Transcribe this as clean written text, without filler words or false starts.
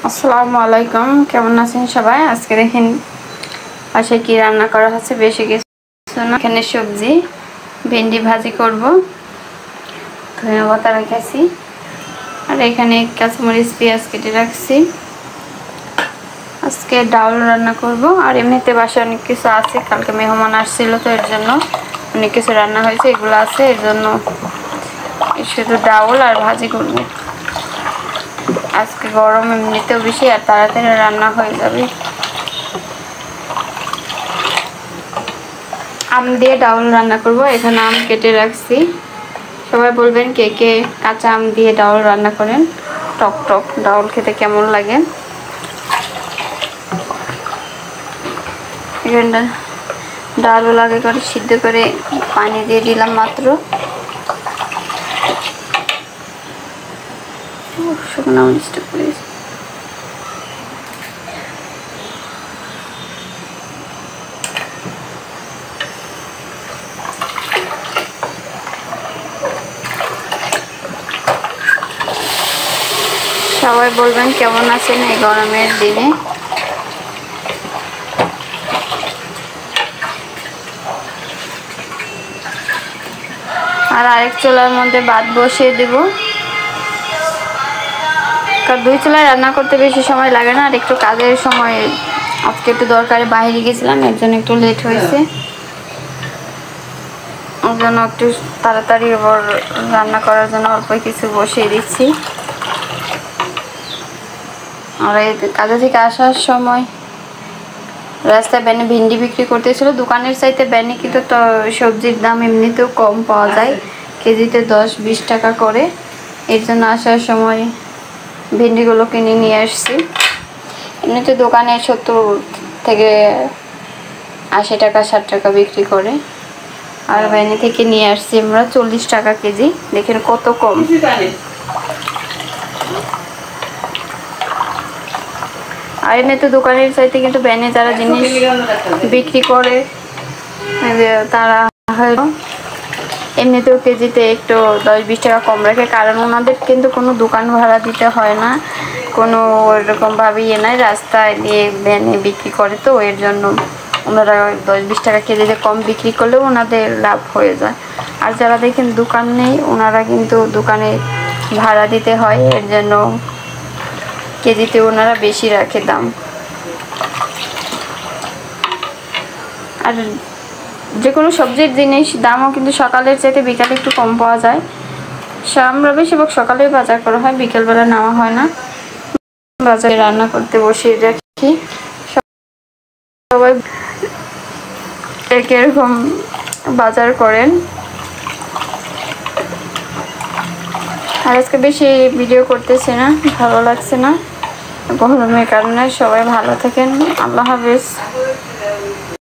আসসালামু আলাইকুম, কেমন আছেন সবাই? আজকে দেখেন পাশে কি রান্না করা হচ্ছে। বেশি কিছু না, এখানে সবজি ভেন্ডি ভাজি করব, ধনিয়া পাতা রেখেছি, আর এখানে কাঁচামরিচ পেঁয়াজ কেটে রাখছি। আজকে ডাউল রান্না করব, আর এমনিতে বাসায় অনেক কিছু আছে। কালকে মেহমান আসছিল, তো এর জন্য অনেক কিছু রান্না হয়েছে, এগুলো আছে, এর জন্য শুধু ডাউল আর ভাজি করব। আজকে গরম এমনিতেও বেশি, আর তাড়াতাড়ি রান্না হয়ে যাবে। আম দিয়ে ডাউল রান্না করব। এখানে আম কেটে রাখছি। সবাই বলবেন কে কে কাঁচা আম দিয়ে ডাউল রান্না করেন, টক টক ডাউল খেতে কেমন লাগে। এখানটা ডাউল আগে করে সিদ্ধ করে পানি দিয়ে দিলাম মাত্র। শুকনো মরিচটা করেছি। সবাই বলবেন কেমন আছেন এই গরমের দিনে। আর আরেক চুলার মধ্যে ভাত বসিয়ে দেব, কারণ দুই চুলায় রান্না করতে বেশি সময় লাগে না। আর একটু কাজের সময় আজকে একটু দরকারে বাইরে গেছিলাম, এর জন্য একটু লেট হয়েছে। ওর জন্য একটু তাড়াতাড়ি আবার রান্না করার জন্য অল্প কিছু বসিয়ে দিচ্ছি। আর এই কাজে থেকে আসার সময় রাস্তায় ব্যানে ভিন্ডি বিক্রি করতেছিল। দোকানের চাইতে ব্যানে কিন্তু তো সবজির দাম এমনিতেও কম পাওয়া যায়, কেজিতে 10-20 টাকা করে। এর জন্য আসার সময় ভিন্ডিগুলো কিনে নিয়ে আসছি। এমনিতে দোকানে 70 থেকে 80 টাকা 60 টাকা বিক্রি করে, আর ব্যানে থেকে নিয়ে আসছি আমরা 40 টাকা কেজি। দেখেন কত কম। আর এমনিতে দোকানের চাইতে কিন্তু ব্যানে যারা জিনিস বিক্রি করে তারা এমনিতেও কেজিতে একটু 10-20 টাকা কম রাখে, কারণ ওনাদের কিন্তু কোনো দোকান ভাড়া দিতে হয় না, কোনো ওইরকমভাবে ইয়ে নাই, রাস্তায় দিয়ে ব্যানে বিক্রি করে, তো এর জন্য ওনারা 10-20 টাকা কেজিতে কম বিক্রি করলেও ওনাদের লাভ হয়ে যায়। আর যারা দেখেন দোকান নেই, ওনারা কিন্তু দোকানে ভাড়া দিতে হয়, এর জন্য কেজিতে ওনারা বেশি রাখে দাম। আর যে কোনো সবজির জিনিস দামও কিন্তু সকালের চাইতে বিকালে একটু কম পাওয়া যায়। আমরা বেশিরভাগ সকালেই বাজার করা হয়, বিকেলবেলা নেওয়া হয় না। বাজারে রান্না করতে বসিয়ে রাখি। সবাই এরকম বাজার করেন। আর আজকে বেশি ভিডিও করতেছি না, ভালো লাগছে না গরমের কারণে। সবাই ভালো থাকেন, আল্লাহ হাফেজ।